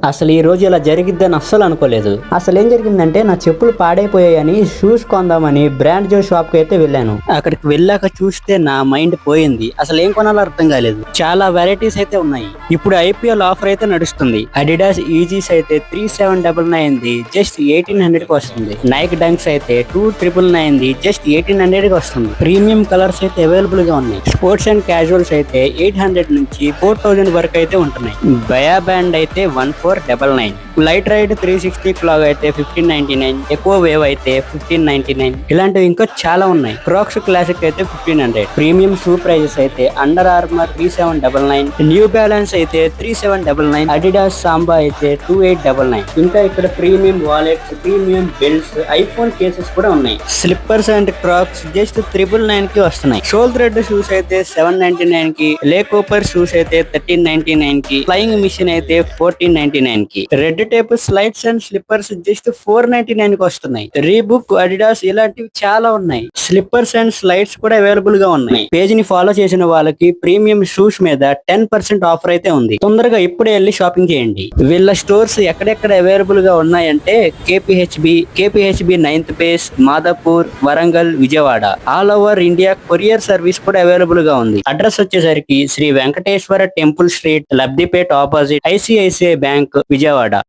అసలు ఈ రోజు ఇలా జరిగిద్దని అస్సలు అనుకోలేదు. అసలు ఏం జరిగిందంటే నా చెప్పులు పాడైపోయాయని షూస్ కొందామని బ్రాండ్ జో షాప్ కి అయితే వెళ్ళాను. అక్కడికి వెళ్ళాక చూస్తే నా మైండ్ పోయింది. అసలు ఏం కొనాలో అర్థం కాలేదు. చాలా వెరైటీస్ అయితే ఉన్నాయి. ఇప్పుడు ఐపీఎల్ ఆఫర్ అయితే నడుస్తుంది. అడిడాస్ ఈజీస్ అయితే 3799 ది జస్ట్ 1800 కి వస్తుంది. నైక్ డంక్స్ అయితే 2999 ది జస్ట్ 1800 కి వస్తుంది. ప్రీమియం కలర్స్ అయితే అవైలబుల్ గా ఉన్నాయి. స్పోర్ట్స్ అండ్ క్యాజువల్స్ అయితే 800 నుంచి 4000 వరకు అయితే ఉంటున్నాయి. బయా బ్యాండ్ అయితే 1499. లైట్ రైడ్ 360 క్లాగ్ అయితే 1599. ఎక్కువ వేవ్ అయితే 1599. ఇలాంటివి ఇంకా చాలా ఉన్నాయి. క్రాక్స్ క్లాసిక్ అయితే 1500. ప్రీమియం షూ ప్రైజెస్ అయితే అండర్ ఆర్మర్ 3799. న్యూ బ్యాలెన్స్ అయితే 3799. అడిడాస్ సాంబా అయితే 2899. ఇంకా ఇక్కడ premium wallets, premium belts, iPhone cases కూడా ఉన్నాయి. స్లిప్పర్స్ అండ్ క్రాక్స్ జస్ట్ 999 కి వస్తున్నాయి. షోల్ థ్రెడ్ షూస్ అయితే 799 కి. లే కూపర్ షూస్ అయితే 1399 కి. ఫ్లయింగ్ మిషన్ అయితే 1499 కి. Red tape slides and slippers just 499 కి వస్తున్నాయి. రీబుక్, అడిడాస్ ఇలాంటివి చాలా ఉన్నాయి. స్లిప్పర్స్ అండ్ స్లైడ్స్ కూడా అవైలబుల్ గా ఉన్నాయి. పేజ్ ని ఫాలో చేసిన వాళ్ళకి ప్రీమియం షూస్ మీద 10% ఆఫర్ అయితే ఉంది. తొందరగా ఇప్పుడే వెళ్ళి షాపింగ్ చేయండి. వీళ్ళ స్టోర్స్ ఎక్కడెక్కడ అవైలబుల్ గా ఉన్నాయంటే KPHB 9th phase, Madhapur, Warangal, Vijayawada. All over India courier service కూడా అవైలబుల్ గా ఉంది. అడ్రస్ వచ్చేసరికి Shri Venkateswara temple street, Labbipet opposite, ICICI bank, Vijayawada.